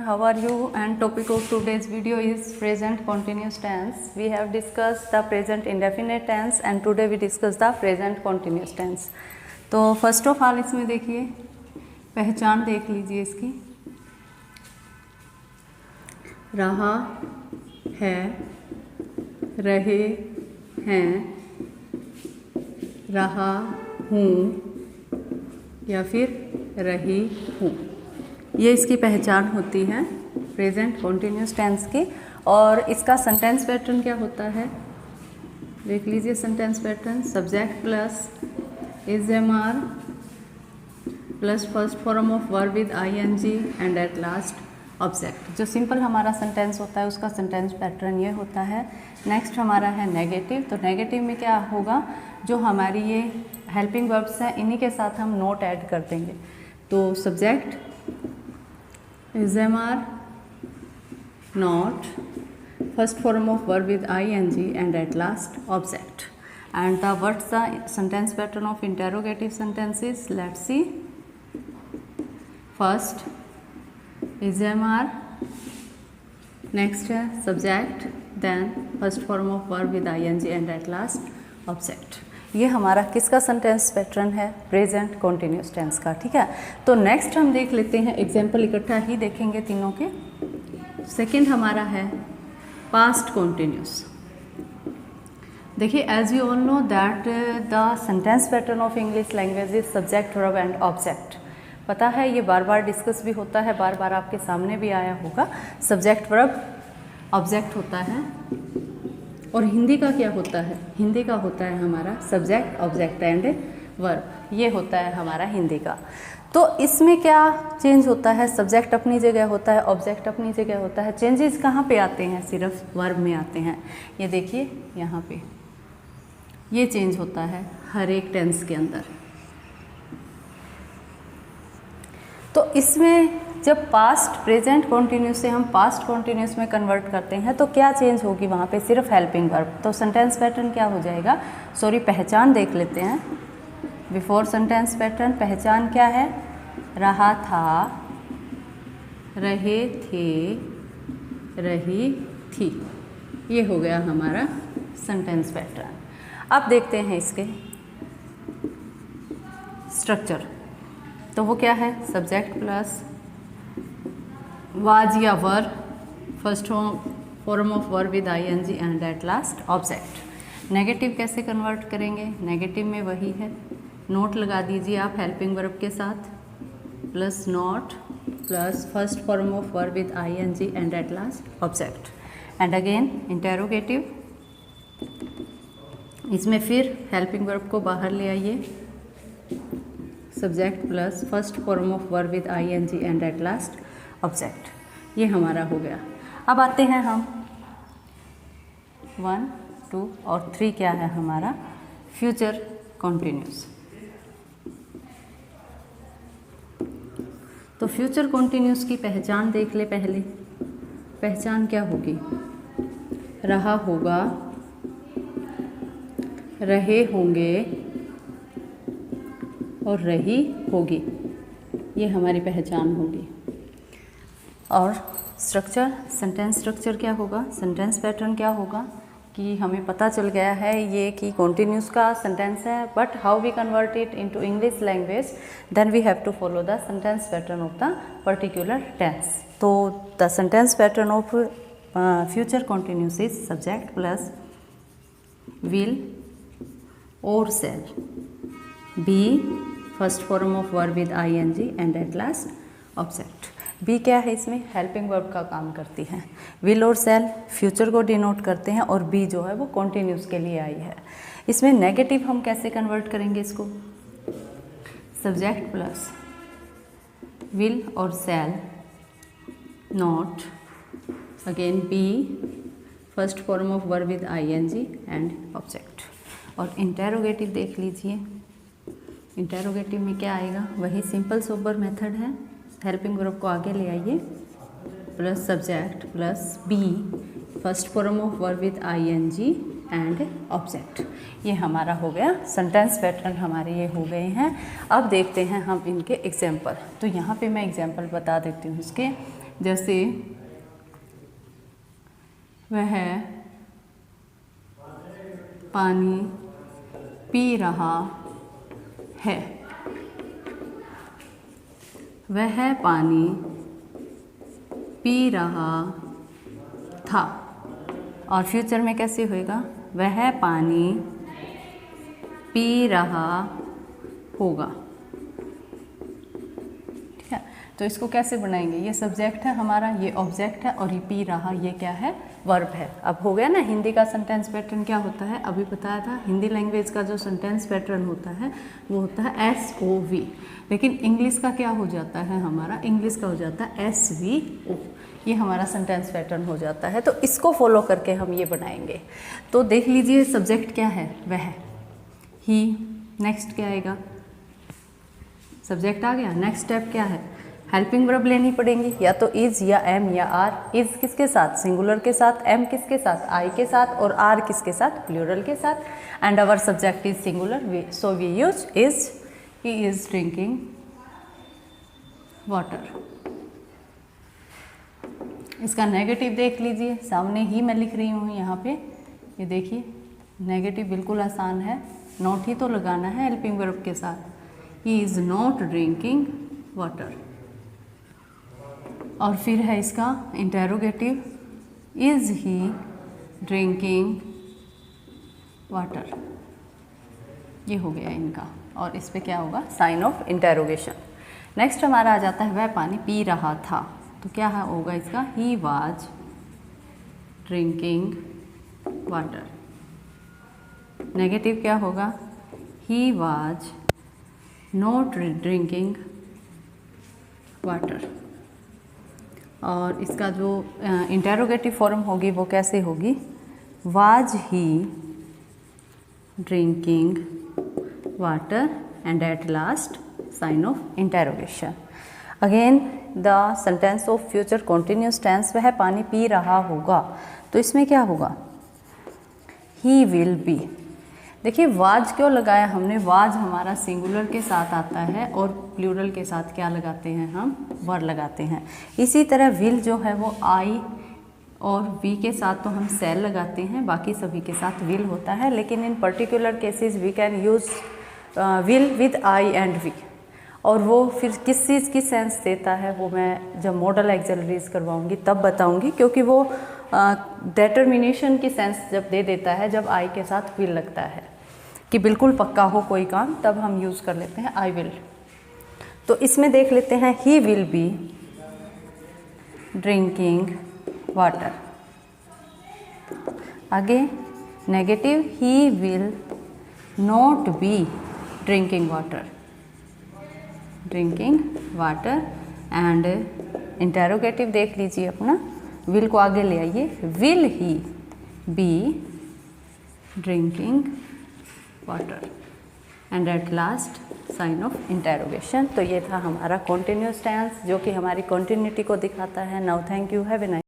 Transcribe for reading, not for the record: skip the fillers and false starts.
how are you? And topic of today's video is present continuous tense. We have discussed the present indefinite tense and today we discuss the present continuous tense. तो first of all इसमें देखिए, पहचान देख लीजिए इसकी। रहा है, रहे हैं, रहा हूँ या फिर रही हूँ, ये इसकी पहचान होती है प्रेजेंट कॉन्टिन्यूस टेंस की। और इसका सेंटेंस पैटर्न क्या होता है देख लीजिए। Sentence pattern subject plus is am are plus first form of verb with ING and at last object. जो सिंपल हमारा सेंटेंस होता है उसका सेंटेंस पैटर्न ये होता है। नेक्स्ट हमारा है नेगेटिव। तो नेगेटिव में क्या होगा, जो हमारी ये हेल्पिंग वर्ब्स हैं इन्हीं के साथ हम नोट ऐड कर देंगे। तो subject is am are not first form of verb with ING and at last object. And the what's the sentence pattern of interrogative sentences, let's see. First is am are, next है subject, then first form of verb with ING and at last object. ये हमारा किसका sentence pattern है, present continuous tense का। ठीक है, तो next हम देख लेते हैं एग्जाम्पल, इकट्ठा ही देखेंगे तीनों के। सेकंड हमारा है पास्ट कॉन्टिन्यूस। देखिए, as you all know that the sentence pattern of English language is subject, verb and object. पता है, ये बार बार डिस्कस भी होता है, बार बार आपके सामने भी आया होगा। सब्जेक्ट, वर्ब, ऑब्जेक्ट होता है। और हिंदी का क्या होता है, हिंदी का होता है हमारा सब्जेक्ट, ऑब्जेक्ट एंड वर्ब। ये होता है हमारा हिंदी का। तो इसमें क्या चेंज होता है, सब्जेक्ट अपनी जगह होता है, ऑब्जेक्ट अपनी जगह होता है। चेंजेस कहाँ पे आते हैं, सिर्फ वर्ब में आते हैं। ये देखिए यहाँ पे ये चेंज होता है हर एक टेंस के अंदर। तो इसमें जब पास्ट प्रेजेंट कॉन्टिन्यूस से हम पास्ट कॉन्टिन्यूस में कन्वर्ट करते हैं तो क्या चेंज होगी वहाँ पे, सिर्फ हेल्पिंग वर्ब। तो सेंटेंस पैटर्न क्या हो जाएगा, सॉरी पहचान देख लेते हैं। बिफोर सेंटेंस पैटर्न पहचान क्या है, रहा था, रहे थे, रही थी। ये हो गया हमारा सेंटेंस पैटर्न। अब देखते हैं इसके स्ट्रक्चर। तो वो क्या है, सब्जेक्ट प्लस वाज या were, first form of verb with ING and at last object. Negative कैसे कन्वर्ट करेंगे, नेगेटिव में वही है, नोट लगा दीजिए आप हेल्पिंग वर्ब के साथ, plus not plus first form of verb with ING and at last object. And again interrogative, इसमें फिर हेल्पिंग वर्ब को बाहर ले आइए, subject plus first form of verb with ING and at last object. ये हमारा हो गया। अब आते हैं हम 1, 2 और 3 क्या है हमारा, फ्यूचर कॉन्टिन्यूस। तो फ्यूचर कॉन्टिन्यूस की पहचान देख ले पहले। पहचान क्या होगी, रहा होगा, रहे होंगे और रही होगी। ये हमारी पहचान होगी। और स्ट्रक्चर, सेंटेंस स्ट्रक्चर क्या होगा, सेंटेंस पैटर्न क्या होगा कि हमें पता चल गया है ये कि कॉन्टिन्यूस का सेंटेंस है, but how we convert it into English language, then we have to follow the sentence pattern of the particular tense. तो the sentence pattern of future continuous is subject plus will और shall, be first form of verb with ING and at last object. Be क्या है, इसमें helping verb का काम करती है। Will और सेल फ्यूचर को डिनोट करते हैं और बी जो है वो कॉन्टिन्यूस के लिए आई है। इसमें नेगेटिव हम कैसे कन्वर्ट करेंगे इसको, सब्जेक्ट प्लस विल और shall, not, again be first form of verb with ING and object. और इंटेरोगेटिव देख लीजिए, इंटेरोगेटिव में क्या आएगा, वही सिंपल सोबर मेथड है, हेल्पिंग वर्ब को आगे ले आइए, plus subject plus be first form of verb with ING and object. ये हमारा हो गया सेंटेंस पैटर्न, हमारे ये हो गए हैं। अब देखते हैं हम इनके एग्जाम्पल। तो यहाँ पे मैं एग्जाम्पल बता देती हूँ इसके। जैसे वह पानी पी रहा है, वह पानी पी रहा था। और फ्यूचर में कैसे होएगा? वह पानी पी रहा होगा। ठीक है, तो इसको कैसे बनाएंगे? ये सब्जेक्ट है हमारा, ये ऑब्जेक्ट है, और ये पी रहा ये क्या है? वर्ब है। अब हो गया ना हिंदी का सेंटेंस पैटर्न क्या होता है, अभी बताया था। हिंदी लैंग्वेज का जो सेंटेंस पैटर्न होता है वो होता है SOV, लेकिन इंग्लिश का क्या हो जाता है हमारा? इंग्लिश का हो जाता है SVO। ये हमारा सेंटेंस पैटर्न हो जाता है। तो इसको फॉलो करके हम ये बनाएंगे। तो देख लीजिए सब्जेक्ट क्या है? वह, ही। नेक्स्ट क्या आएगा? सब्जेक्ट आ गया। नेक्स्ट स्टेप क्या है? हेल्पिंग वर्ब लेनी पड़ेंगी, या तो इज या एम या आर। इज किसके साथ? सिंगुलर के साथ। एम किसके साथ? आई के साथ। और आर किसके साथ? प्लूरल के साथ। And our subject is singular, so we use is. He is drinking water. इसका नेगेटिव देख लीजिए, सामने ही मैं लिख रही हूँ यहाँ पे, ये देखिए नेगेटिव बिल्कुल आसान है, नॉट ही तो लगाना है हेल्पिंग वर्ब के साथ। He is not drinking water. और फिर है इसका interrogative, is he drinking water. ये हो गया इनका, और इस पे क्या होगा? Sign of interrogation. नेक्स्ट हमारा आ जाता है वह पानी पी रहा था, तो क्या होगा इसका? He was drinking water. Negative क्या होगा? He was not drinking water. और इसका जो इंटेरोगेटिव फॉर्म होगी वो कैसे होगी? Was he drinking water, and at last sign of interrogation. Again the sentence of future continuous tense, वह पानी पी रहा होगा, तो इसमें क्या होगा? He will be. देखिए वाज क्यों लगाया हमने? वाज हमारा सिंगुलर के साथ आता है, और प्लूरल के साथ क्या लगाते हैं हम? वर लगाते हैं। इसी तरह विल जो है वो आई और वी के साथ तो हम सेल लगाते हैं, बाकी सभी के साथ विल होता है। लेकिन in particular cases we can use will with I and we. और वो फिर किस चीज़ की सेंस देता है वो मैं जब मॉडल एक्सलरीज करवाऊंगी तब बताऊंगी, क्योंकि वो डिटर्मिनेशन की सेंस जब दे देता है, जब आई के साथ विल लगता है कि बिल्कुल पक्का हो कोई काम, तब हम यूज़ कर लेते हैं आई विल। तो इसमें देख लेते हैं he will be drinking water. आगे negative, he will not be drinking water, drinking water. And interrogative देख लीजिए अपना, विल को आगे ले आइए, will he be drinking water, and at last sign of interrogation. तो ये था हमारा कॉन्टिन्यूस टेंस जो कि हमारी कॉन्टिन्यूटी को दिखाता है। Now thank you, have a nice